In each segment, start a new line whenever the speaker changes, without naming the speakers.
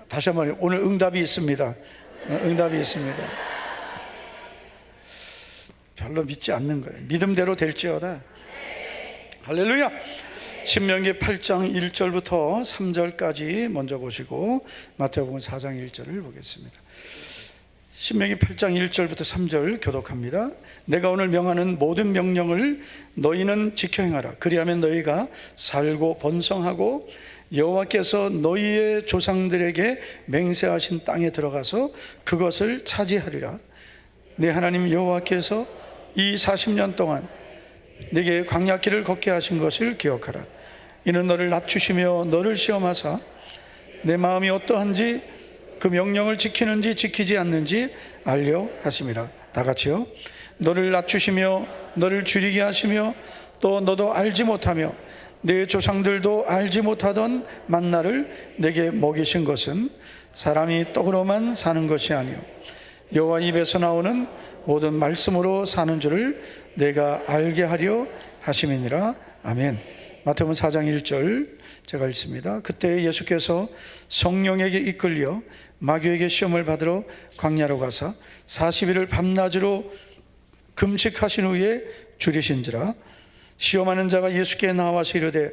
다시 한번 오늘 응답이 있습니다. 응답이 있습니다. 별로 믿지 않는 거예요. 믿음대로 될지어다. 할렐루야. 신명기 8장 1절부터 3절까지 먼저 보시고 마태복음 4장 1절을 보겠습니다. 신명기 8장 1절부터 3절 교독합니다. 내가 오늘 명하는 모든 명령을 너희는 지켜 행하라. 그리하면 너희가 살고 번성하고 여호와께서 너희의 조상들에게 맹세하신 땅에 들어가서 그것을 차지하리라. 내 하나님 여호와께서 이 40년 동안 네게 광야길을 걷게 하신 것을 기억하라. 이는 너를 낮추시며 너를 시험하사 내 마음이 어떠한지 그 명령을 지키는지 지키지 않는지 알려 하심이라. 다 같이요. 너를 낮추시며 너를 줄이게 하시며 또 너도 알지 못하며 내 조상들도 알지 못하던 만나를 내게 먹이신 것은 사람이 떡으로만 사는 것이 아니요 여호와 입에서 나오는 모든 말씀으로 사는 줄을 내가 알게 하려 하심이니라. 아멘. 마태복음 4장 1절 제가 읽습니다. 그때 예수께서 성령에게 이끌려 마귀에게 시험을 받으러 광야로 가사 40일을 밤낮으로 금식하신 후에 줄이신지라. 시험하는 자가 예수께 나와서 이르되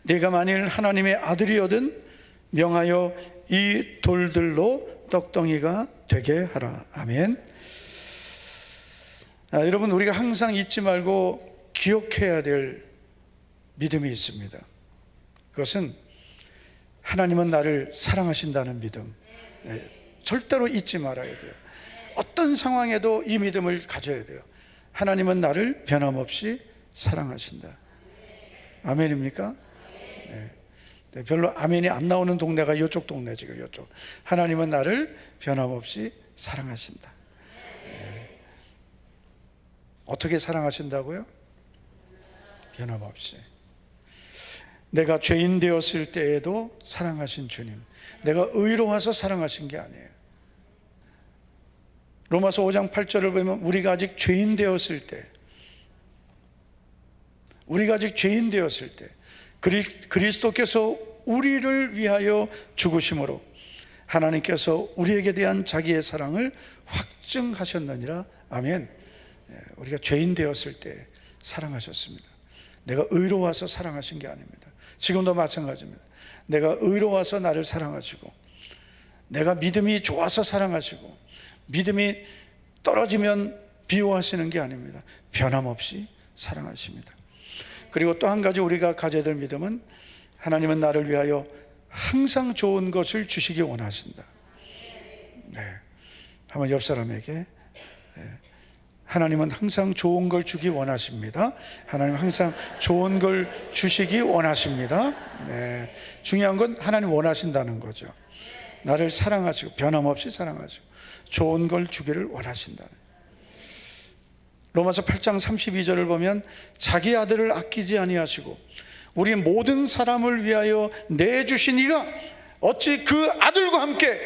네가 만일 하나님의 아들이거든 명하여 이 돌들로 떡덩이가 되게 하라. 아멘. 여러분, 우리가 항상 잊지 말고 기억해야 될 믿음이 있습니다. 그것은 하나님은 나를 사랑하신다는 믿음. 절대로 잊지 말아야 돼요. 어떤 상황에도 이 믿음을 가져야 돼요. 하나님은 나를 변함없이 사랑하신다. 아멘입니까? 네, 별로 아멘이 안 나오는 동네가 이쪽 동네, 지금 이쪽. 하나님은 나를 변함없이 사랑하신다. 어떻게 사랑하신다고요? 변함없이. 내가 죄인 되었을 때에도 사랑하신 주님, 내가 의로워서 사랑하신 게 아니에요. 로마서 5장 8절을 보면 우리가 아직 죄인 되었을 때, 그리스도께서 우리를 위하여 죽으심으로 하나님께서 우리에게 대한 자기의 사랑을 확증하셨느니라. 아멘. 우리가 죄인 되었을 때 사랑하셨습니다. 내가 의로워서 사랑하신 게 아닙니다. 지금도 마찬가지입니다. 내가 의로워서 나를 사랑하시고, 내가 믿음이 좋아서 사랑하시고, 믿음이 떨어지면 비호하시는 게 아닙니다. 변함없이 사랑하십니다. 그리고 또 한 가지 우리가 가져야 될 믿음은 하나님은 나를 위하여 항상 좋은 것을 주시기 원하신다. 한번 옆 사람에게 하나님은 항상 좋은 걸 주기 원하십니다. 하나님은 항상 좋은 걸 주시기 원하십니다. 중요한 건 하나님 원하신다는 거죠. 나를 사랑하시고 변함없이 사랑하시고 좋은 걸 주기를 원하신다는. 로마서 8장 32절을 보면 자기 아들을 아끼지 아니하시고 우리 모든 사람을 위하여 내주신 이가 어찌 그 아들과 함께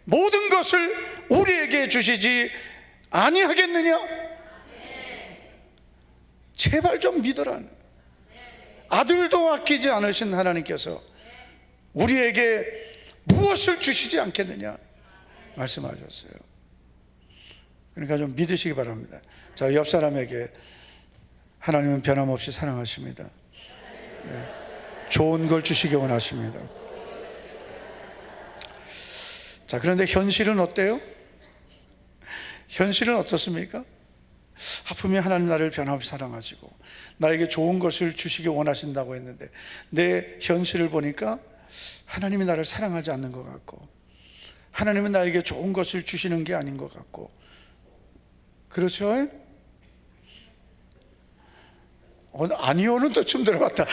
모든 것을 우리에게 주시지 아니하겠느냐? 제발 좀 믿으라. 아들도 아끼지 않으신 하나님께서 우리에게 무엇을 주시지 않겠느냐 말씀하셨어요. 그러니까 좀 믿으시기 바랍니다. 자, 옆 사람에게 하나님은 변함없이 사랑하십니다. 좋은 걸 주시기 원하십니다. 자, 그런데 현실은 어때요? 현실은 어떻습니까? 하품이 하나님 나를 변함없이 사랑하시고 나에게 좋은 것을 주시기 원하신다고 했는데 내 현실을 보니까 하나님이 나를 사랑하지 않는 것 같고 하나님은 나에게 좋은 것을 주시는 게 아닌 것 같고, 그렇죠? 아니오는 또 좀 들어봤다.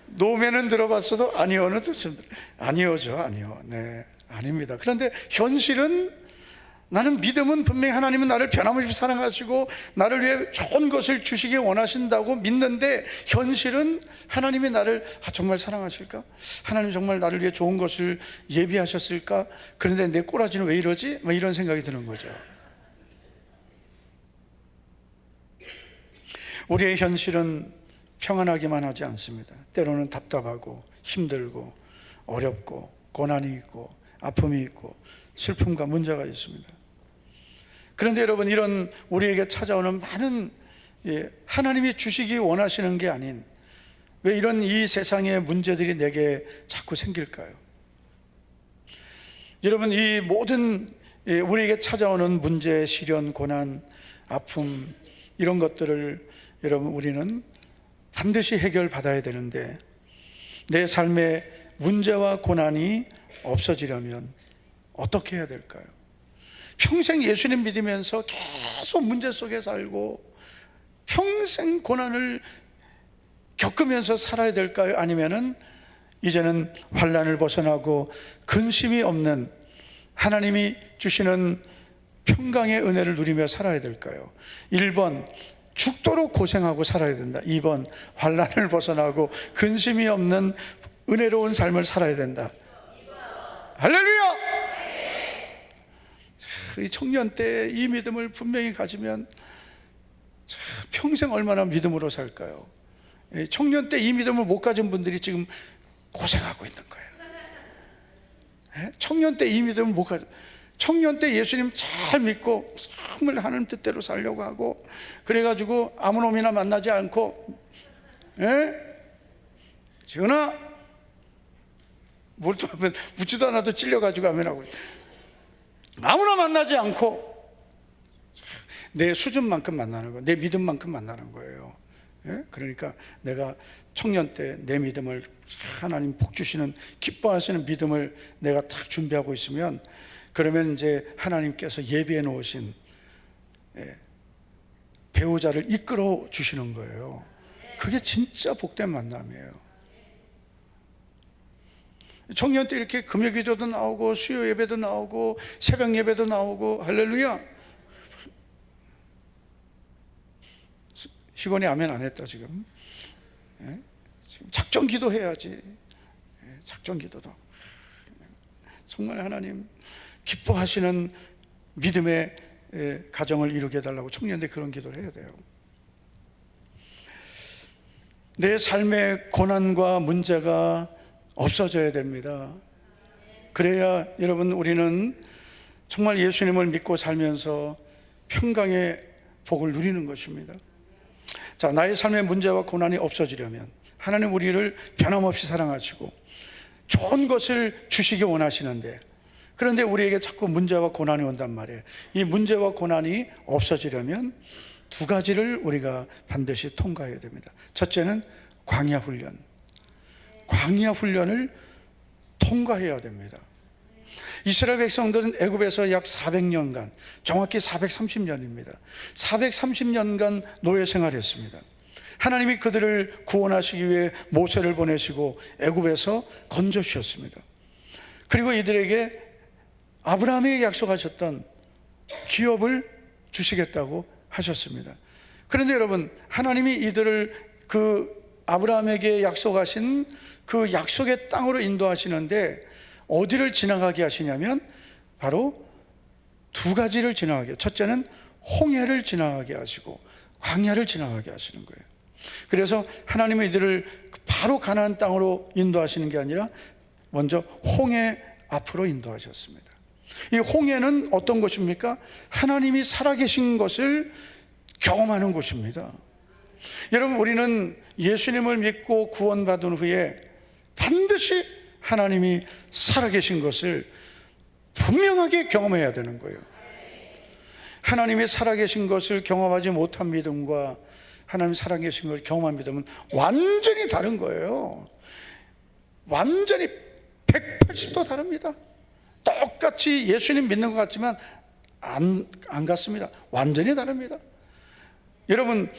노면은 들어봤어도 아니오는 또 좀 아니오죠. 아니오. 네, 아닙니다. 그런데 현실은 나는 믿음은 분명히 하나님은 나를 변함없이 사랑하시고 나를 위해 좋은 것을 주시기 원하신다고 믿는데, 현실은 하나님이 나를 정말 사랑하실까? 하나님 정말 나를 위해 좋은 것을 예비하셨을까? 그런데 내 꼬라지는 왜 이러지? 뭐 이런 생각이 드는 거죠. 우리의 현실은 평안하기만 하지 않습니다. 때로는 답답하고 힘들고 어렵고 고난이 있고 아픔이 있고 슬픔과 문제가 있습니다. 그런데 여러분, 이런 우리에게 찾아오는 많은 하나님이 주시기 원하시는 게 아닌 왜 이런 이 세상의 문제들이 내게 자꾸 생길까요? 여러분, 이 모든 우리에게 찾아오는 문제, 시련, 고난, 아픔, 이런 것들을 여러분 우리는 반드시 해결받아야 되는데, 내 삶의 문제와 고난이 없어지려면 어떻게 해야 될까요? 평생 예수님 믿으면서 계속 문제 속에 살고 평생 고난을 겪으면서 살아야 될까요? 아니면은 이제는 환난을 벗어나고 근심이 없는 하나님이 주시는 평강의 은혜를 누리며 살아야 될까요? 1번, 죽도록 고생하고 살아야 된다. 2번, 환난을 벗어나고 근심이 없는 은혜로운 삶을 살아야 된다. 할렐루야! 이 청년 때 이 믿음을 분명히 가지면 평생 얼마나 믿음으로 살까요? 청년 때 이 믿음을 못 가진 분들이 지금 고생하고 있는 거예요. 청년 때 이 믿음을 못 가진, 청년 때 예수님 잘 믿고 정말 하나님 뜻대로 살려고 하고 그래가지고 아무 놈이나 만나지 않고, 지은아 뭘 또 하면 묻지도 않아도 찔려가지고 아멘하고, 아무나 만나지 않고 내 수준만큼 만나는 거예요. 내 믿음만큼 만나는 거예요. 그러니까 내가 청년 때 내 믿음을, 하나님 복 주시는 기뻐하시는 믿음을 내가 딱 준비하고 있으면, 그러면 이제 하나님께서 예비해 놓으신 배우자를 이끌어 주시는 거예요. 그게 진짜 복된 만남이에요. 청년 때 이렇게 금요 기도도 나오고 수요 예배도 나오고 새벽 예배도 나오고, 할렐루야. 희건이 아멘 안 했다 지금. 지금 작정 기도 해야지. 작정 기도도 정말 하나님 기뻐하시는 믿음의 가정을 이루게 해달라고 청년들 그런 기도를 해야 돼요. 내 삶의 고난과 문제가 없어져야 됩니다. 그래야 여러분 우리는 정말 예수님을 믿고 살면서 평강의 복을 누리는 것입니다. 자, 나의 삶의 문제와 고난이 없어지려면 하나님 우리를 변함없이 사랑하시고 좋은 것을 주시기 원하시는데, 그런데 우리에게 자꾸 문제와 고난이 온단 말이에요. 이 문제와 고난이 없어지려면 두 가지를 우리가 반드시 통과해야 됩니다. 첫째는 광야 훈련. 광야 훈련을 통과해야 됩니다. 이스라엘 백성들은 애굽에서 약 400년간, 정확히 430년입니다. 430년간 노예 생활했습니다. 하나님이 그들을 구원하시기 위해 모세를 보내시고 애굽에서 건져주셨습니다. 그리고 이들에게 아브라함에게 약속하셨던 기업을 주시겠다고 하셨습니다. 그런데 여러분, 하나님이 이들을 그 아브라함에게 약속하신 그 약속의 땅으로 인도하시는데 어디를 지나가게 하시냐면 바로 두 가지를 지나가게, 첫째는 홍해를 지나가게 하시고 광야를 지나가게 하시는 거예요. 그래서 하나님은 이들을 바로 가나안 땅으로 인도하시는 게 아니라 먼저 홍해 앞으로 인도하셨습니다. 이 홍해는 어떤 곳입니까? 하나님이 살아계신 것을 경험하는 곳입니다. 여러분, 우리는 예수님을 믿고 구원받은 후에 반드시 하나님이 살아계신 것을 분명하게 경험해야 되는 거예요. 하나님이 살아계신 것을 경험하지 못한 믿음과 하나님 살아계신 것을 경험한 믿음은 완전히 다른 거예요. 완전히 180도 다릅니다. 똑같이 예수님 믿는 것 같지만 안 같습니다. 완전히 다릅니다. 여러분,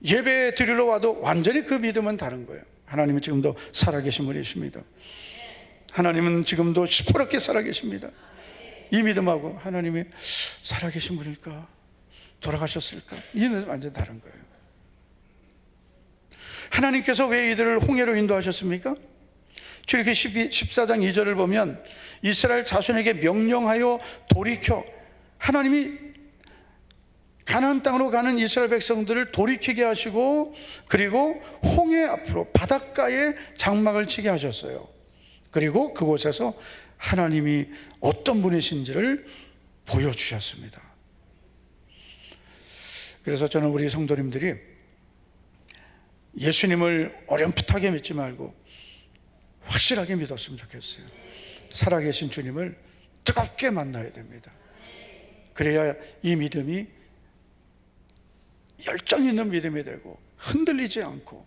예배 드리러 와도 완전히 그 믿음은 다른 거예요. 하나님은 지금도 살아계신 분이십니다. 하나님은 지금도 시퍼렇게 살아계십니다. 이 믿음하고 하나님이 살아계신 분일까? 돌아가셨을까? 이는 완전 다른 거예요. 하나님께서 왜 이들을 홍해로 인도하셨습니까? 출애굽기 14장 2절을 보면 이스라엘 자손에게 명령하여 돌이켜, 하나님이 가나안 땅으로 가는 이스라엘 백성들을 돌이키게 하시고 그리고 홍해 앞으로 바닷가에 장막을 치게 하셨어요. 그리고 그곳에서 하나님이 어떤 분이신지를 보여주셨습니다. 그래서 저는 우리 성도님들이 예수님을 어렴풋하게 믿지 말고 확실하게 믿었으면 좋겠어요. 살아계신 주님을 뜨겁게 만나야 됩니다. 그래야 이 믿음이 열정 있는 믿음이 되고 흔들리지 않고,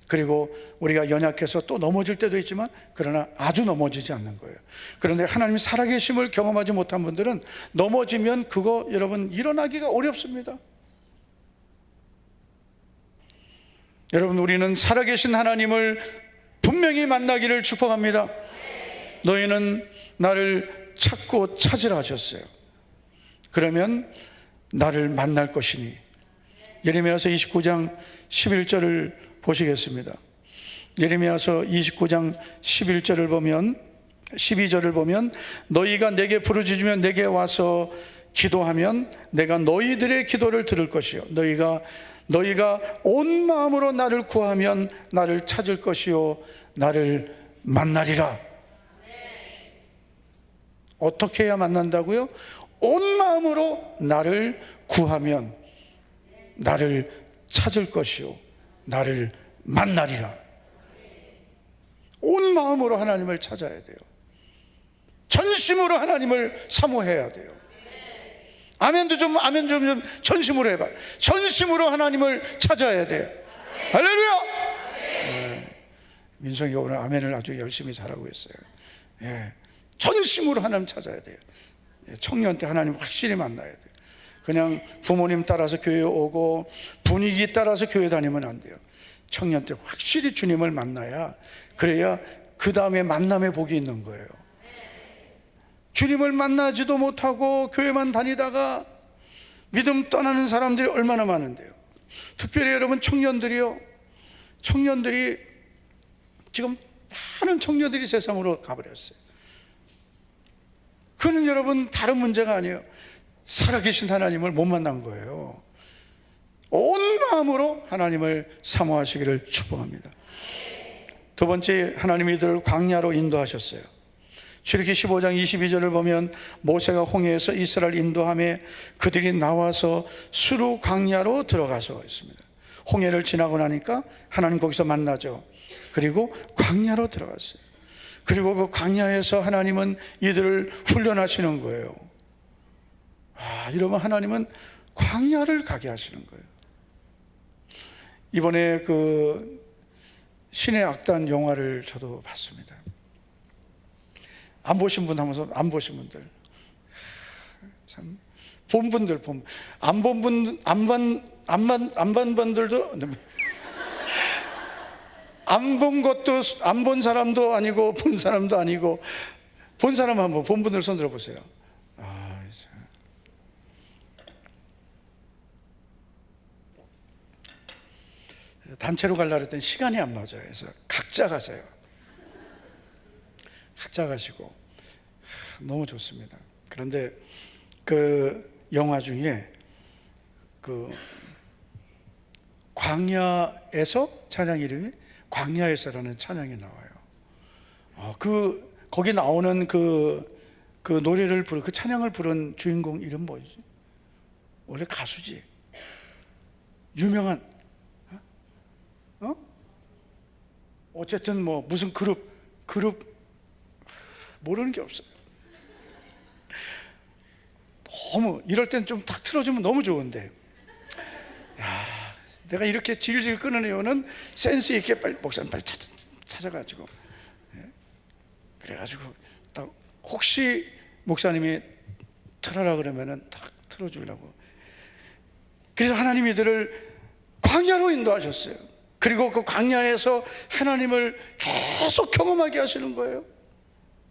그리고 우리가 연약해서 또 넘어질 때도 있지만 그러나 아주 넘어지지 않는 거예요. 그런데 하나님이 살아계심을 경험하지 못한 분들은 넘어지면 그거 여러분 일어나기가 어렵습니다. 여러분, 우리는 살아계신 하나님을 분명히 만나기를 축복합니다. 너희는 나를 찾고 찾으라 하셨어요. 그러면 나를 만날 것이니. 예레미야서 29장 11절을 보시겠습니다. 예레미야서 29장 11절을 보면, 12절을 보면, 너희가 내게 부르짖으면 내게 와서 기도하면 내가 너희들의 기도를 들을 것이요 너희가 온 마음으로 나를 구하면 나를 찾을 것이요 나를 만나리라. 어떻게 해야 만난다고요? 온 마음으로 나를 구하면 나를 찾을 것이요 나를 만나리라. 온 마음으로 하나님을 찾아야 돼요. 전심으로 하나님을 사모해야 돼요. 아멘 좀 전심으로 해봐. 전심으로 하나님을 찾아야 돼요. 할렐루야. 민성이가 오늘 아멘을 아주 열심히 잘하고 있어요. 전심으로 하나님 찾아야 돼요. 청년 때 하나님 확실히 만나야 돼요. 그냥 부모님 따라서 교회 오고 분위기 따라서 교회 다니면 안 돼요. 청년 때 확실히 주님을 만나야, 그래야 그 다음에 만남의 복이 있는 거예요. 주님을 만나지도 못하고 교회만 다니다가 믿음 떠나는 사람들이 얼마나 많은데요. 특별히 여러분 청년들이요, 청년들이 지금 많은 청년들이 세상으로 가버렸어요. 그는 여러분 다른 문제가 아니에요. 살아계신 하나님을 못 만난 거예요. 온 마음으로 하나님을 사모하시기를 축복합니다. 두 번째, 하나님이 이들을 광야로 인도하셨어요. 출애굽기 15장 22절을 보면 모세가 홍해에서 이스라엘 인도함에 그들이 나와서 수르 광야로 들어가서 있습니다. 홍해를 지나고 나니까 하나님 거기서 만나죠. 그리고 광야로 들어갔어요. 그리고 그 광야에서 하나님은 이들을 훈련하시는 거예요. 이러면 하나님은 광야를 가게 하시는 거예요. 이번에 그 신의 악단 영화를 저도 봤습니다. 안 보신 분 하면서, 안 보신 분들 참, 본 분들, 안 본 분, 안 본 분들도, 안 본 것도, 안 본 사람도 아니고 본 사람도 아니고, 본 사람 한번, 본 분들 손 들어보세요. 단체로 가려고 했더니 시간이 안 맞아요. 그래서 각자 가세요. 각자 가시고 너무 좋습니다. 그런데 그 영화 중에 그 광야에서, 찬양 이름이 광야에서라는 찬양이 나와요. 거기 나오는 그 노래를 부른, 그 찬양을 부른 주인공 이름 뭐지? 원래 가수지. 유명한, 어쨌든 뭐 무슨 그룹 모르는 게 없어요. 너무 이럴 땐 좀 딱 틀어주면 너무 좋은데, 내가 이렇게 질질 끄는 이유는 센스 있게 빨리 목사님 빨리 찾아가지고, 그래가지고 딱 혹시 목사님이 틀어라 그러면은 딱 틀어주려고. 그래서 하나님이 이들을 광야로 인도하셨어요. 그리고 그 광야에서 하나님을 계속 경험하게 하시는 거예요.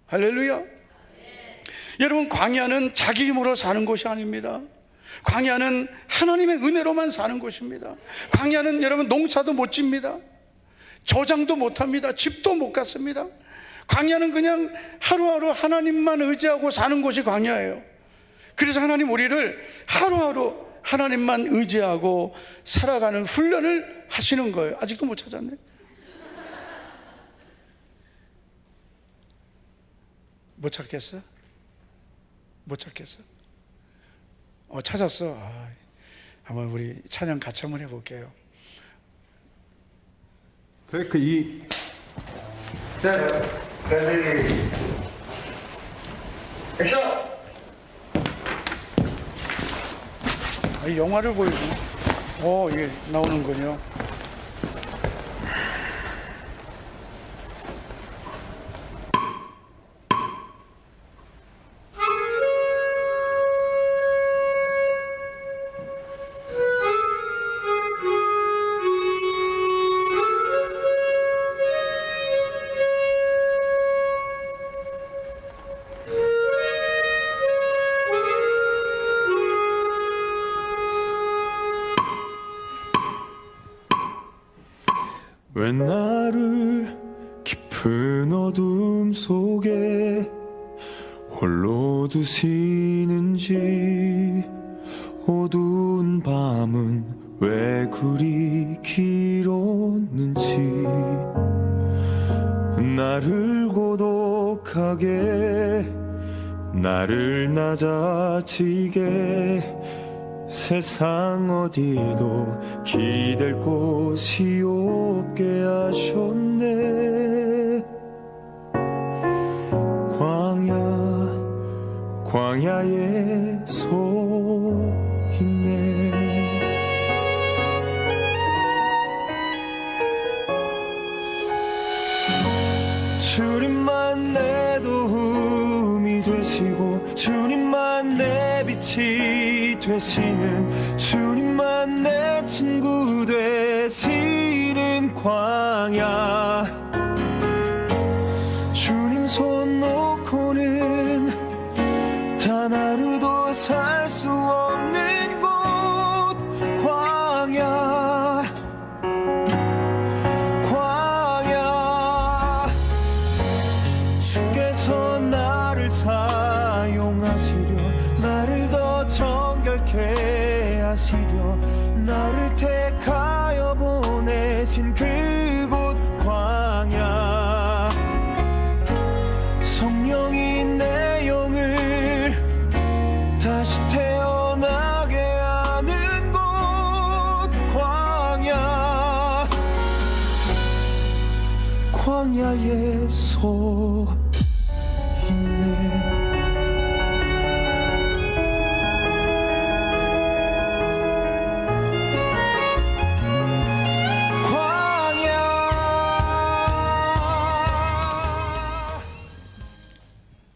할렐루야. 여러분, 광야는 자기 힘으로 사는 곳이 아닙니다. 광야는 하나님의 은혜로만 사는 곳입니다. 광야는 여러분 농사도 못 집니다. 저장도 못 합니다. 집도 못 갔습니다. 광야는 그냥 하루하루 하나님만 의지하고 사는 곳이 광야예요. 그래서 하나님 우리를 하루하루 하나님만 의지하고 살아가는 훈련을 하시는 거예요. 아직도 못 찾았네. 못 찾겠어? 찾았어. 한번 우리 찬양 같이 한번 해볼게요.
테이크 2.
셋, 레디, 액션! 이 영화를 보여주네. 이게 나오는군요.
왜 나를 깊은 어둠 속에 홀로 두시는지, 어두운 밤은 왜 그리 길었는지, 나를 고독하게, 나를 낮아지게, 세상 어디도 기댈 곳이 없게 하셨네. 광야에 서 있네. 주님만 내 도움이 되시고, 주님만 내 빛이 되시는, 주님만 내 친구 되시는 광야. 주님 손 놓고는 단 하루도 살 수 없는 곳, 광야. 주께서 나를 사용하시려, 나를 더 정결케 하시려, 나를 택하여 보내신 그곳 광야. 성령이 내 영을 다시 태어나게 하는 곳 광야. 광야에 서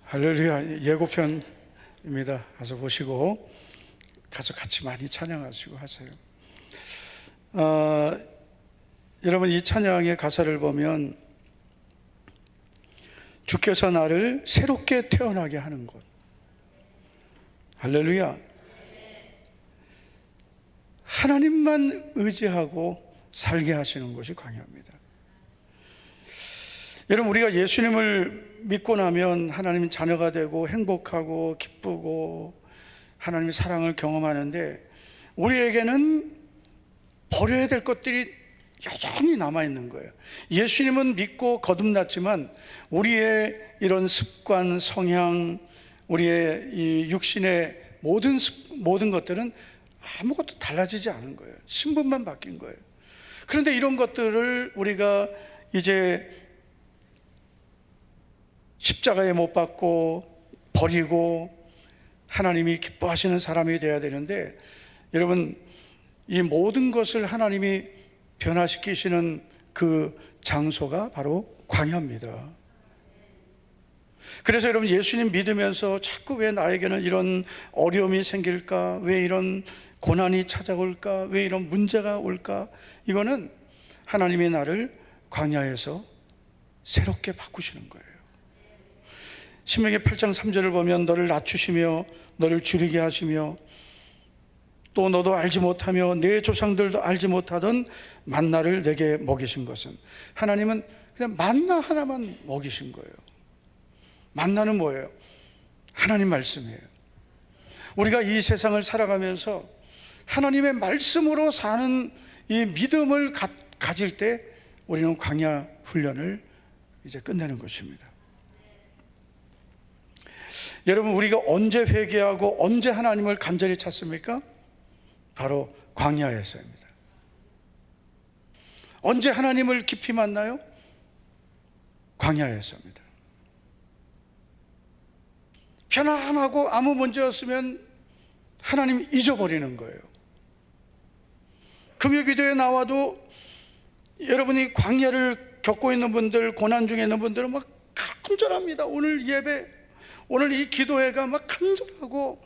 할렐루야. 예고편입니다. 가서 보시고 가서 같이 많이 찬양하시고 하세요. 여러분, 이 찬양의 가사를 보면 주께서 나를 새롭게 태어나게 하는 곳. 할렐루야. 하나님만 의지하고 살게 하시는 것이 광야입니다. 여러분, 우리가 예수님을 믿고 나면 하나님 자녀가 되고 행복하고 기쁘고 하나님의 사랑을 경험하는데, 우리에게는 버려야 될 것들이 여전히 남아있는 거예요. 예수님은 믿고 거듭났지만 우리의 이런 습관, 성향, 우리의 이 육신의 모든 것들은 아무것도 달라지지 않은 거예요. 신분만 바뀐 거예요. 그런데 이런 것들을 우리가 이제 십자가에 못 박고 버리고 하나님이 기뻐하시는 사람이 되어야 되는데, 여러분, 이 모든 것을 하나님이 변화시키시는 그 장소가 바로 광야입니다. 그래서 여러분, 예수님 믿으면서 자꾸 왜 나에게는 이런 어려움이 생길까, 왜 이런 고난이 찾아올까, 왜 이런 문제가 올까, 이거는 하나님이 나를 광야에서 새롭게 바꾸시는 거예요. 신명기 8장 3절을 보면 너를 낮추시며 너를 줄이게 하시며 또 너도 알지 못하며 내 조상들도 알지 못하던 만나를 내게 먹이신 것은, 하나님은 그냥 만나 하나만 먹이신 거예요. 만나는 뭐예요? 하나님 말씀이에요. 우리가 이 세상을 살아가면서 하나님의 말씀으로 사는 이 믿음을 가질 때 우리는 광야 훈련을 이제 끝내는 것입니다. 여러분, 우리가 언제 회개하고 언제 하나님을 간절히 찾습니까? 바로 광야에서입니다. 언제 하나님을 깊이 만나요? 광야에서입니다. 편안하고 아무 문제 없으면 하나님 잊어버리는 거예요. 금요기도에 나와도 여러분이 광야를 겪고 있는 분들, 고난 중에 있는 분들은 막 간절합니다. 오늘 예배, 오늘 이 기도회가 막 간절하고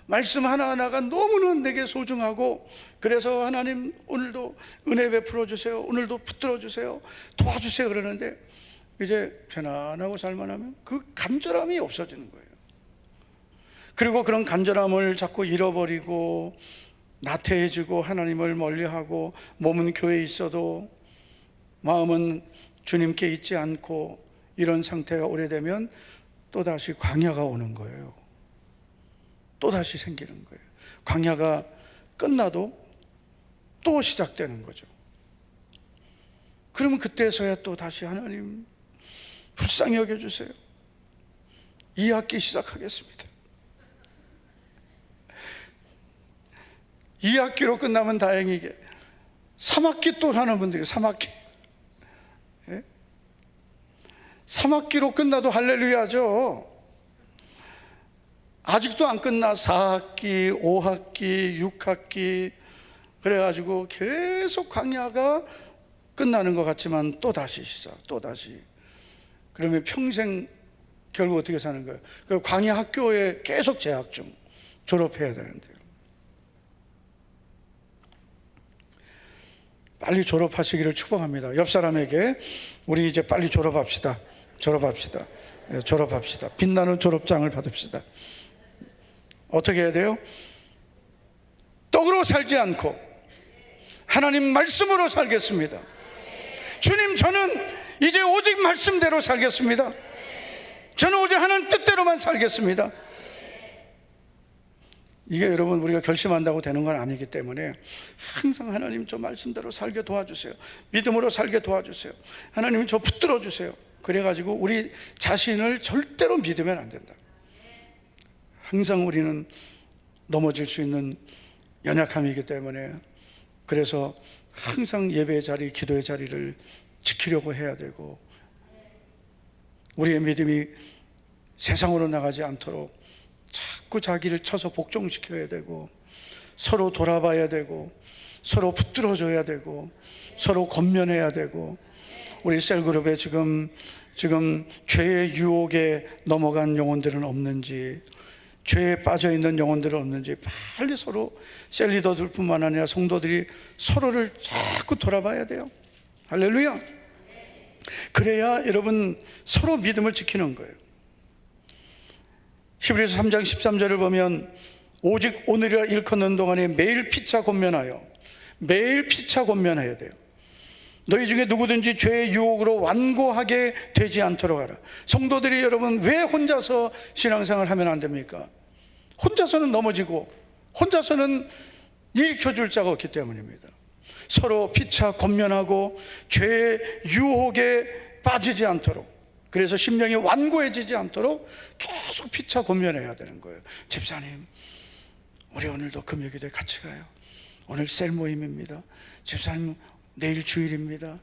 말씀 하나하나가 너무나 내게 소중하고, 그래서 하나님 오늘도 은혜 베풀어 주세요, 오늘도 붙들어 주세요, 도와주세요 그러는데 이제 편안하고 살만 하면 그 간절함이 없어지는 거예요. 그리고 그런 간절함을 자꾸 잃어버리고 나태해지고 하나님을 멀리하고 몸은 교회에 있어도 마음은 주님께 있지 않고 이런 상태가 오래되면 또다시 광야가 오는 거예요. 또다시 생기는 거예요. 광야가 끝나도 또 시작되는 거죠. 그러면 그때서야 또 다시 하나님 불쌍히 여겨주세요, 2학기 시작하겠습니다. 2학기로 끝나면 다행이게 3학기 또 하는 분들이 3학기, 3학기로 끝나도 할렐루야죠. 아직도 안 끝나. 4학기, 5학기, 6학기 그래가지고 계속 광야가 끝나는 것 같지만 또다시 시작, 또다시. 그러면 평생 결국 어떻게 사는 거예요? 그 광야 학교에 계속 재학 중, 졸업해야 되는데요. 빨리 졸업하시기를 축복합니다. 옆 사람에게 우리 이제 빨리 졸업합시다. 졸업합시다. 빛나는 졸업장을 받읍시다. 어떻게 해야 돼요? 떡으로 살지 않고 하나님 말씀으로 살겠습니다. 주님, 저는 이제 오직 말씀대로 살겠습니다. 저는 오직 하나님 뜻대로만 살겠습니다. 이게 여러분 우리가 결심한다고 되는 건 아니기 때문에 항상 하나님 저 말씀대로 살게 도와주세요, 믿음으로 살게 도와주세요, 하나님 저 붙들어 주세요. 그래가지고 우리 자신을 절대로 믿으면 안 된다. 항상 우리는 넘어질 수 있는 연약함이기 때문에, 그래서 항상 예배의 자리, 기도의 자리를 지키려고 해야 되고, 우리의 믿음이 세상으로 나가지 않도록 자꾸 자기를 쳐서 복종시켜야 되고, 서로 돌아봐야 되고, 서로 붙들어줘야 되고, 서로 권면해야 되고. 우리 셀그룹에 지금 죄의 유혹에 넘어간 영혼들은 없는지, 죄에 빠져있는 영혼들은 없는지 빨리 서로, 셀리더들뿐만 아니라 성도들이 서로를 자꾸 돌아봐야 돼요. 할렐루야. 그래야 여러분 서로 믿음을 지키는 거예요. 히브리서 3장 13절을 보면 오직 오늘이라 일컫는 동안에 매일 피차 권면하여, 매일 피차 권면해야 돼요. 너희 중에 누구든지 죄의 유혹으로 완고하게 되지 않도록 하라. 성도들이 여러분 왜 혼자서 신앙생활 하면 안 됩니까? 혼자서는 넘어지고 혼자서는 일으켜줄 자가 없기 때문입니다. 서로 피차 권면하고 죄의 유혹에 빠지지 않도록, 그래서 심령이 완고해지지 않도록 계속 피차 권면해야 되는 거예요. 집사님, 우리 오늘도 금요기도에 같이 가요. 오늘 셀 모임입니다. 집사님, 내일 주일입니다.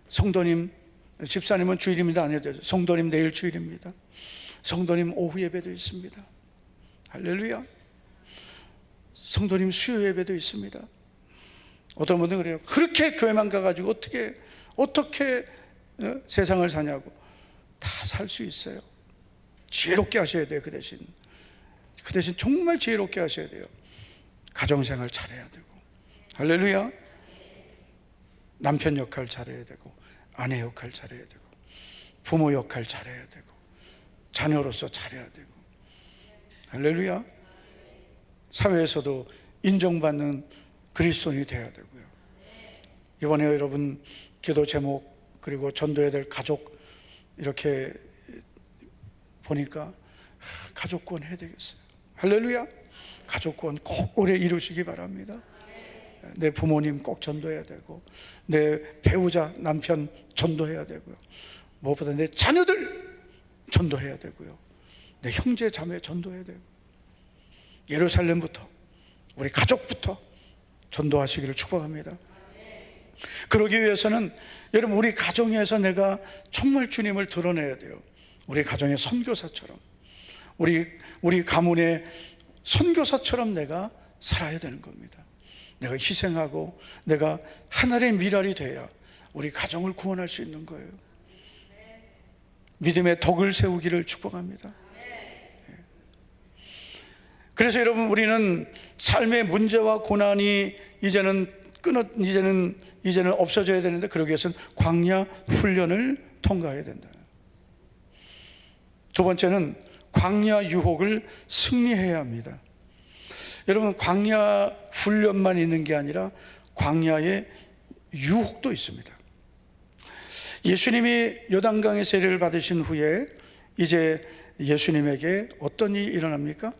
성도님, 집사님은 주일입니다 안 해도 돼요. 성도님, 내일 주일입니다. 성도님, 오후 예배도 있습니다. 할렐루야. 성도님, 수요 예배도 있습니다. 어떤 분들은 그래요. 그렇게 교회만 가가지고 어떻게 세상을 사냐고. 다 살 수 있어요. 지혜롭게 하셔야 돼요. 그 대신 정말 지혜롭게 하셔야 돼요. 가정생활 잘해야 되고, 할렐루야. 남편 역할 잘해야 되고, 아내 역할 잘해야 되고, 부모 역할 잘해야 되고, 자녀로서 잘해야 되고, 할렐루야. 사회에서도 인정받는 그리스도인이 돼야 되고요. 이번에 여러분 기도 제목 그리고 전도해야 될 가족 이렇게 보니까 가족구원 해야 되겠어요. 할렐루야. 가족구원 꼭 오래 이루시기 바랍니다. 내 부모님 꼭 전도해야 되고, 내 배우자 남편 전도해야 되고요. 무엇보다 내 자녀들 전도해야 되고요. 내 형제 자매 전도해야 돼요. 예루살렘부터, 우리 가족부터 전도하시기를 축복합니다. 그러기 위해서는 여러분, 우리 가정에서 내가 정말 주님을 드러내야 돼요. 우리 가정의 선교사처럼, 우리 가문의 선교사처럼 내가 살아야 되는 겁니다. 내가 희생하고 내가 하나님의 미랄이 돼야 우리 가정을 구원할 수 있는 거예요. 믿음의 덕을 세우기를 축복합니다. 그래서 여러분, 우리는 삶의 문제와 고난이 이제는 없어져야 되는데, 그러기 위해서는 광야 훈련을 통과해야 된다. 두 번째는 광야 유혹을 승리해야 합니다. 여러분, 광야 훈련만 있는 게 아니라 광야의 유혹도 있습니다. 예수님이 요단강의 세례를 받으신 후에 이제 예수님에게 어떤 일이 일어납니까?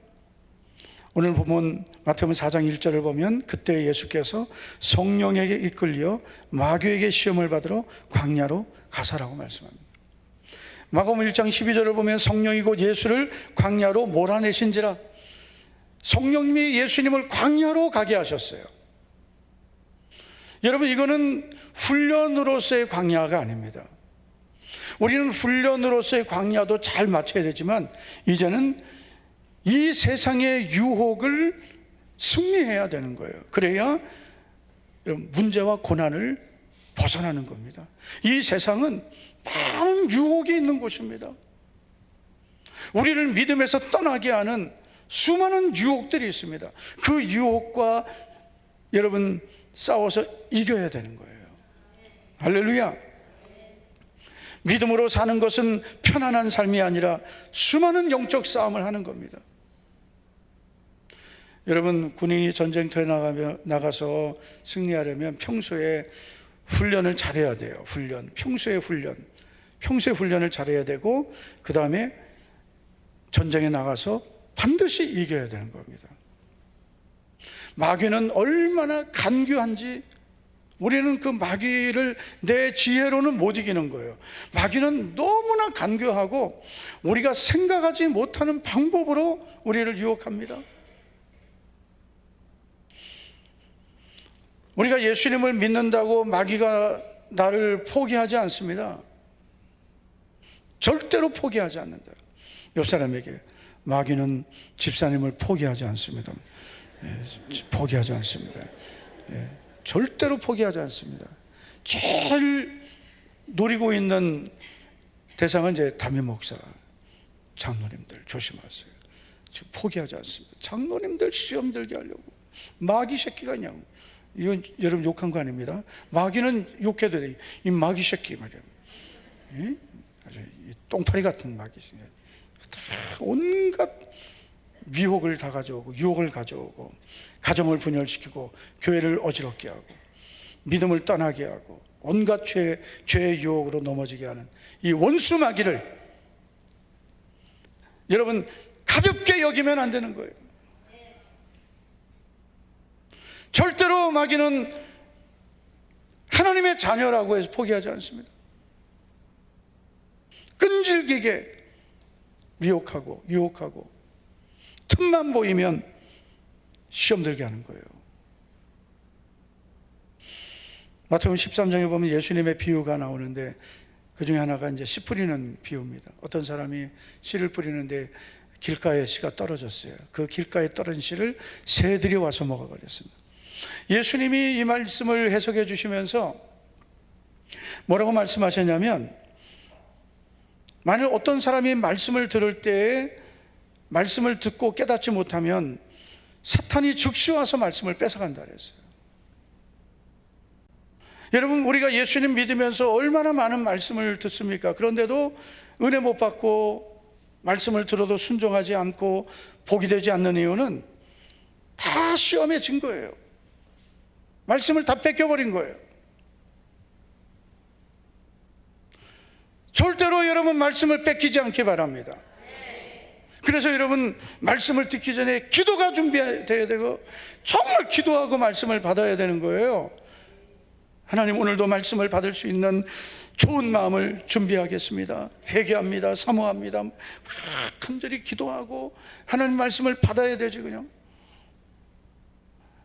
오늘 보면 마태복음 4장 1절을 보면, 그때 예수께서 성령에게 이끌려 마귀에게 시험을 받으러 광야로 가사라고 말씀합니다. 마가복음 1장 12절을 보면 성령이 곧 예수를 광야로 몰아내신지라, 성령님이 예수님을 광야로 가게 하셨어요. 여러분, 이거는 훈련으로서의 광야가 아닙니다. 우리는 훈련으로서의 광야도 잘 맞춰야 되지만, 이제는 이 세상의 유혹을 승리해야 되는 거예요. 그래야 문제와 고난을 벗어나는 겁니다. 이 세상은 많은 유혹이 있는 곳입니다. 우리를 믿음에서 떠나게 하는 수많은 유혹들이 있습니다. 그 유혹과 여러분 싸워서 이겨야 되는 거예요. 할렐루야. 믿음으로 사는 것은 편안한 삶이 아니라 수많은 영적 싸움을 하는 겁니다. 여러분, 군인이 전쟁터에 나가서 승리하려면 평소에 훈련을 잘해야 돼요. 평소의 훈련을 잘해야 되고, 그 다음에 전쟁에 나가서 반드시 이겨야 되는 겁니다. 마귀는 얼마나 간교한지 우리는 그 마귀를 내 지혜로는 못 이기는 거예요. 마귀는 너무나 간교하고 우리가 생각하지 못하는 방법으로 우리를 유혹합니다. 우리가 예수님을 믿는다고 마귀가 나를 포기하지 않습니다. 절대로 포기하지 않는다. 옆 사람에게, 마귀는 집사님을 포기하지 않습니다. 포기하지 않습니다. 절대로 포기하지 않습니다. 제일 노리고 있는 대상은 이제 담임 목사, 장로님들 조심하세요. 지금 포기하지 않습니다. 장로님들 시험 들게 하려고. 마귀 새끼가 그냥, 이건 여러분 욕한 거 아닙니다. 마귀는 욕해도 돼. 이 마귀 새끼 말이야. 아주 똥파리 같은 마귀. 다 온갖 미혹을 다 가져오고 유혹을 가져오고 가정을 분열시키고 교회를 어지럽게 하고 믿음을 떠나게 하고 온갖 죄의 유혹으로 넘어지게 하는 이 원수 마귀를 여러분 가볍게 여기면 안 되는 거예요. 절대로 마귀는 하나님의 자녀라고 해서 포기하지 않습니다. 끈질기게 미혹하고 유혹하고 틈만 보이면 시험 들게 하는 거예요. 마태복음 13장에 보면 예수님의 비유가 나오는데, 그 중에 하나가 이제 씨 뿌리는 비유입니다. 어떤 사람이 씨를 뿌리는데 길가에 씨가 떨어졌어요. 그 길가에 떨어진 씨를 새들이 와서 먹어버렸습니다. 예수님이 이 말씀을 해석해 주시면서 뭐라고 말씀하셨냐면, 만일 어떤 사람이 말씀을 들을 때에 말씀을 듣고 깨닫지 못하면 사탄이 즉시 와서 말씀을 뺏어간다 그랬어요. 여러분, 우리가 예수님 믿으면서 얼마나 많은 말씀을 듣습니까? 그런데도 은혜 못 받고 말씀을 들어도 순종하지 않고 복이 되지 않는 이유는 다 시험의 증거예요. 말씀을 다 뺏겨버린 거예요. 절대로 여러분 말씀을 뺏기지 않기 바랍니다. 그래서 여러분 말씀을 듣기 전에 기도가 준비돼야 되고 정말 기도하고 말씀을 받아야 되는 거예요. 하나님, 오늘도 말씀을 받을 수 있는 좋은 마음을 준비하겠습니다. 회개합니다. 사모합니다. 막 간절히 기도하고 하나님 말씀을 받아야 되지. 그냥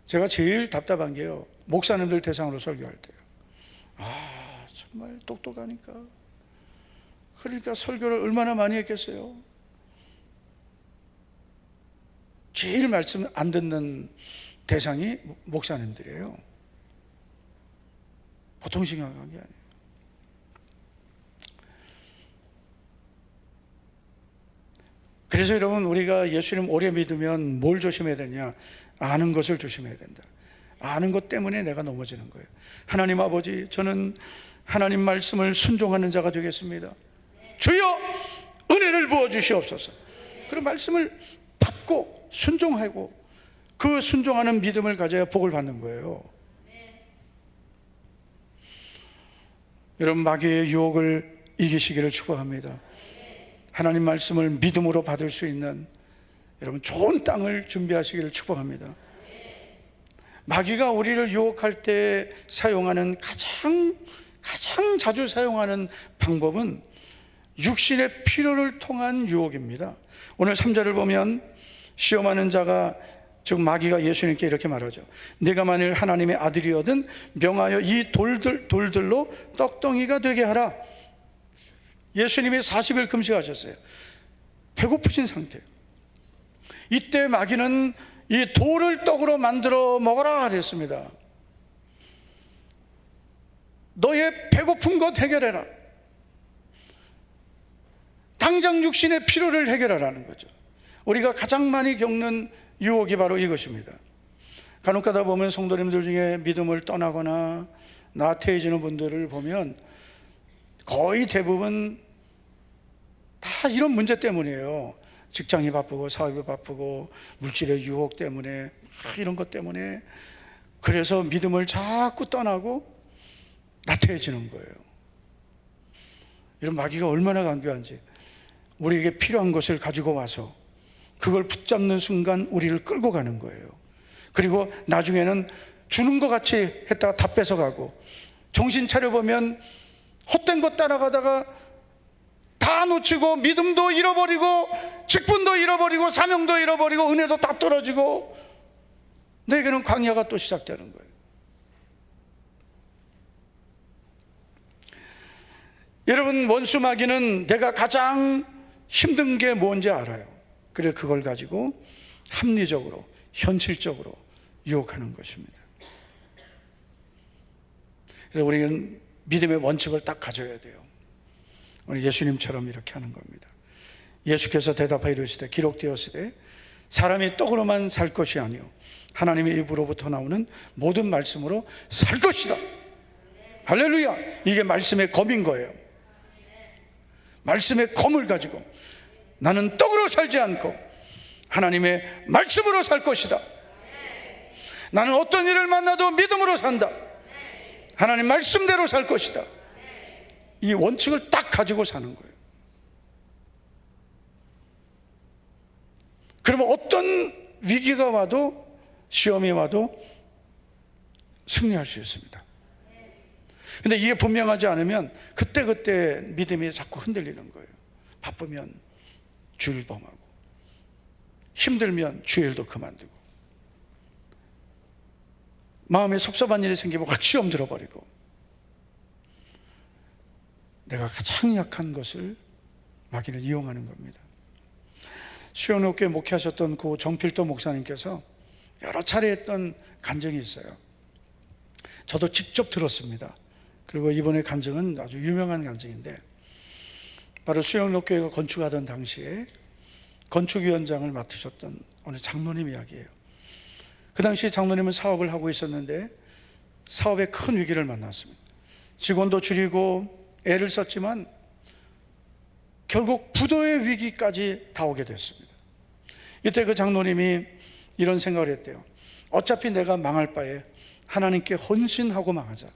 제가 제일 답답한 게요, 목사님들 대상으로 설교할 때요. 정말 똑똑하니까. 그러니까 설교를 얼마나 많이 했겠어요. 제일 말씀 안 듣는 대상이 목사님들이에요. 보통 심각한 게 아니에요. 그래서 여러분, 우리가 예수님 오래 믿으면 뭘 조심해야 되냐? 아는 것을 조심해야 된다. 아는 것 때문에 내가 넘어지는 거예요. 하나님 아버지, 저는 하나님 말씀을 순종하는 자가 되겠습니다. 주여 은혜를 부어주시옵소서. 그런 말씀을 받고 순종하고 그 순종하는 믿음을 가져야 복을 받는 거예요. 여러분, 마귀의 유혹을 이기시기를 축복합니다. 하나님 말씀을 믿음으로 받을 수 있는 여러분 좋은 땅을 준비하시기를 축복합니다. 마귀가 우리를 유혹할 때 사용하는 가장 자주 사용하는 방법은 육신의 필요를 통한 유혹입니다. 오늘 3절을 보면 시험하는 자가, 즉 마귀가 예수님께 이렇게 말하죠. 네가 만일 하나님의 아들이거든 명하여 이 돌들로 떡덩이가 되게 하라. 예수님이 40일 금식하셨어요. 배고프신 상태예요. 이때 마귀는 이 돌을 떡으로 만들어 먹어라 그랬습니다. 너의 배고픈 것 해결해라. 당장 육신의 필요를 해결하라는 거죠. 우리가 가장 많이 겪는 유혹이 바로 이것입니다. 간혹 가다 보면 성도님들 중에 믿음을 떠나거나 나태해지는 분들을 보면 거의 대부분 다 이런 문제 때문이에요. 직장이 바쁘고 사업이 바쁘고 물질의 유혹 때문에, 이런 것 때문에. 그래서 믿음을 자꾸 떠나고 나태해지는 거예요. 이런 마귀가 얼마나 간교한지. 우리에게 필요한 것을 가지고 와서 그걸 붙잡는 순간 우리를 끌고 가는 거예요. 그리고 나중에는 주는 것 같이 했다가 다 뺏어가고, 정신 차려보면 헛된 것 따라가다가 다 놓치고 믿음도 잃어버리고 직분도 잃어버리고 사명도 잃어버리고 은혜도 다 떨어지고 너에게는 광야가 또 시작되는 거예요. 여러분, 원수 마귀는 내가 가장 힘든 게 뭔지 알아요. 그래 그걸 가지고 합리적으로 현실적으로 유혹하는 것입니다. 그래서 우리는 믿음의 원칙을 딱 가져야 돼요. 오늘 예수님처럼 이렇게 하는 겁니다. 예수께서 대답하여 이르시되 기록되었으되 사람이 떡으로만 살 것이 아니요 하나님의 입으로부터 나오는 모든 말씀으로 살 것이다. 할렐루야. 이게 말씀의 검인 거예요. 말씀의 검을 가지고 나는 떡으로 살지 않고 하나님의 말씀으로 살 것이다. 나는 어떤 일을 만나도 믿음으로 산다. 하나님 말씀대로 살 것이다. 이 원칙을 딱 가지고 사는 거예요. 그러면 어떤 위기가 와도, 시험이 와도 승리할 수 있습니다. 근데 이게 분명하지 않으면 그때그때 믿음이 자꾸 흔들리는 거예요. 바쁘면 주일 범하고, 힘들면 주일도 그만두고, 마음에 섭섭한 일이 생기면 확 시험 들어버리고, 내가 가장 약한 것을 마귀는 이용하는 겁니다. 수영롭게 목회하셨던 그 정필도 목사님께서 여러 차례 했던 간증이 있어요. 저도 직접 들었습니다. 그리고 이번에 간증은 아주 유명한 간증인데, 바로 수영롭교회가 건축하던 당시에 건축위원장을 맡으셨던 어느 장로님 이야기예요. 그 당시 장로님은 사업을 하고 있었는데 사업에 큰 위기를 만났습니다. 직원도 줄이고 애를 썼지만 결국 부도의 위기까지 다 오게 됐습니다. 이때 그 장로님이 이런 생각을 했대요. 어차피 내가 망할 바에 하나님께 헌신하고 망하자.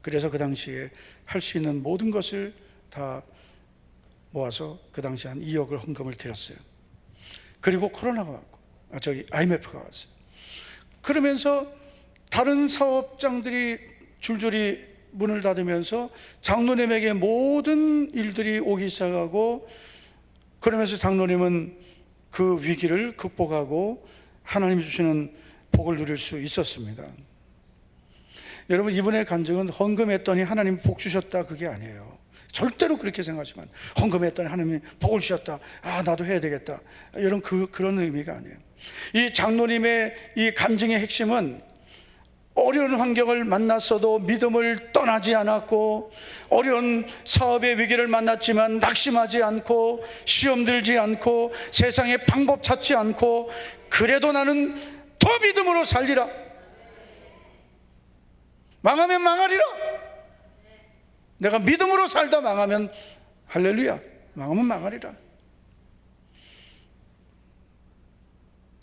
그래서 그 당시에 할 수 있는 모든 것을 다 모아서 그 당시 한 2억을 헌금을 드렸어요. 그리고 코로나가 왔고, IMF가 왔어요. 그러면서 다른 사업장들이 줄줄이 문을 닫으면서 장로님에게 모든 일들이 오기 시작하고, 그러면서 장로님은 그 위기를 극복하고 하나님이 주시는 복을 누릴 수 있었습니다. 여러분, 이분의 간증은 헌금했더니 하나님 복 주셨다, 그게 아니에요. 절대로 그렇게 생각하지만, 헌금했더니 하나님이 복을 주셨다, 아 나도 해야 되겠다, 이런 그런 의미가 아니에요. 이 장로님의 이 간증의 핵심은 어려운 환경을 만났어도 믿음을 떠나지 않았고, 어려운 사업의 위기를 만났지만 낙심하지 않고, 시험 들지 않고, 세상에 방법 찾지 않고, 그래도 나는 더 믿음으로 살리라, 망하면 망하리라, 내가 믿음으로 살다 망하면 할렐루야, 망하면 망하리라.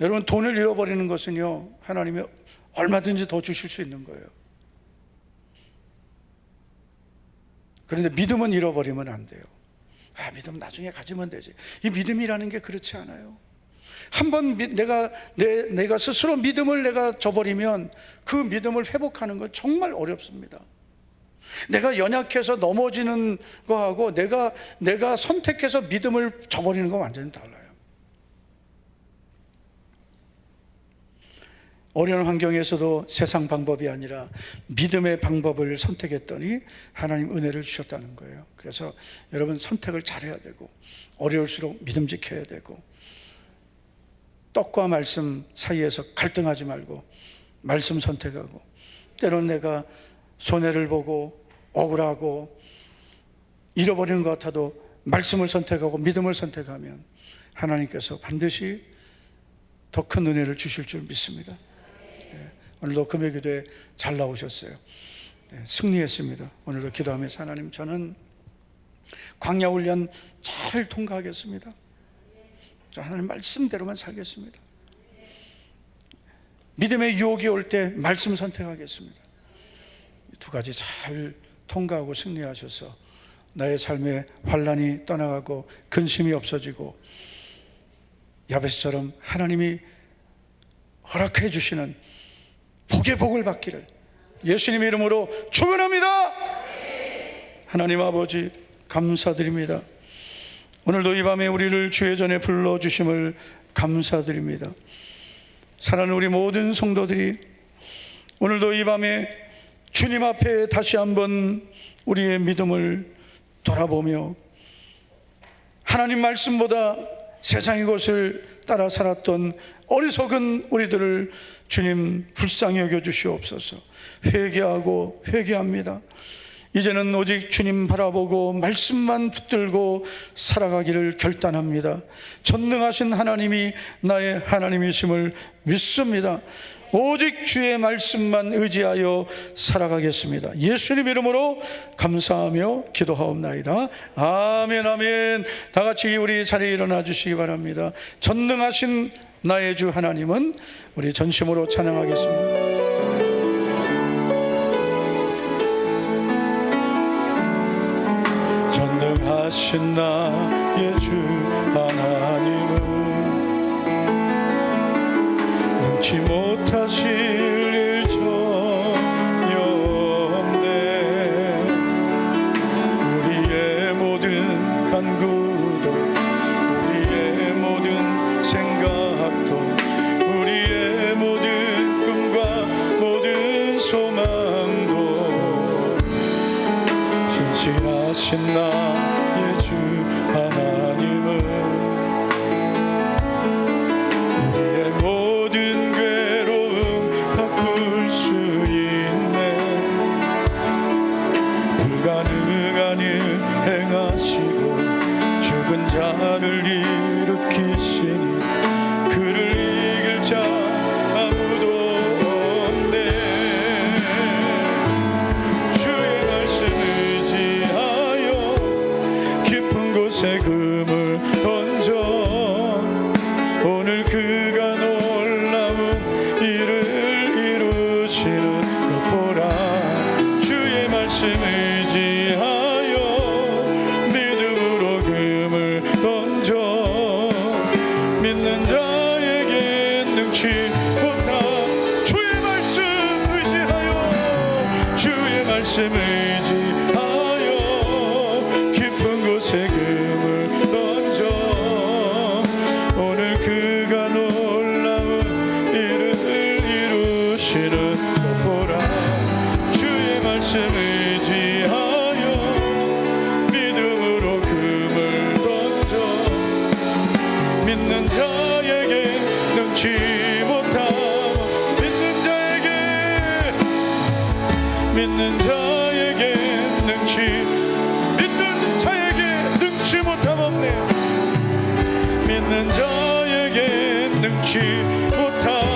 여러분, 돈을 잃어버리는 것은요, 하나님이 얼마든지 더 주실 수 있는 거예요. 그런데 믿음은 잃어버리면 안 돼요. 아, 믿음 나중에 가지면 되지. 이 믿음이라는 게 그렇지 않아요. 한번 내가 스스로 믿음을 내가 저버리면 그 믿음을 회복하는 건 정말 어렵습니다. 내가 연약해서 넘어지는 거하고 내가 선택해서 믿음을 저버리는 건 완전히 달라요. 어려운 환경에서도 세상 방법이 아니라 믿음의 방법을 선택했더니 하나님 은혜를 주셨다는 거예요. 그래서 여러분, 선택을 잘해야 되고, 어려울수록 믿음 지켜야 되고, 떡과 말씀 사이에서 갈등하지 말고 말씀 선택하고, 때로는 내가 손해를 보고 억울하고 잃어버리는 것 같아도 말씀을 선택하고 믿음을 선택하면 하나님께서 반드시 더 큰 은혜를 주실 줄 믿습니다. 오늘도 금요 기도에 잘 나오셨어요. 승리했습니다. 오늘도 기도하면서, 하나님, 저는 광야 훈련 잘 통과하겠습니다. 저 하나님 말씀대로만 살겠습니다. 믿음의 유혹이 올 때 말씀 선택하겠습니다. 두 가지 잘 통과하고 승리하셔서 나의 삶에 환난이 떠나가고 근심이 없어지고, 야베스처럼 하나님이 허락해 주시는 복의 복을 받기를 예수님 이름으로 축원합니다. 하나님 아버지, 감사드립니다. 오늘도 이 밤에 우리를 주의 전에 불러주심을 감사드립니다. 사랑하는 우리 모든 성도들이 오늘도 이 밤에 주님 앞에 다시 한번 우리의 믿음을 돌아보며, 하나님 말씀보다 세상의 것을 따라 살았던 어리석은 우리들을 주님 불쌍히 여겨주시옵소서. 회개합니다. 이제는 오직 주님 바라보고 말씀만 붙들고 살아가기를 결단합니다. 전능하신 하나님이 나의 하나님이심을 믿습니다. 오직 주의 말씀만 의지하여 살아가겠습니다. 예수님 이름으로 감사하며 기도하옵나이다. 아멘, 아멘. 다 같이 우리 자리에 일어나 주시기 바랍니다. 전능하신 나의 주 하나님은 우리 전심으로 찬양하겠습니다. 전능하신 나의 주 하나님은 능치 못하실 일 전혀 없네. 우리의 모든 간구도, 우리의 모든 생각도, 우리의 모든 꿈과 모든 소망도 신실하신 나의 주 하나님은 우리의 모든 괴로움 바꿀 수 있네. 불가능한 일 행하시고 죽은 자를 일으키시니 그를 이길 자 아무도 없네. 주의 말씀 의지하여 깊은 곳에 금을 던져 오늘 그가 놀라운 일을 이루시는 것 보라. 주의 말씀 의지하여 믿음으로 금을 던져 믿는 자에게 능치 못함. 주의 말씀 의지하여, 주의 말씀 말씀 의지하여 깊은 곳에 금을 던져 오늘 그가 놀라운 일을 이루시는 것 보라. 주의 말씀 의지하여 믿음으로 금을 던져 믿는 자에게 능치 못함 믿는 자에게 능치 못함 없네. 믿는 자에게 능치 못함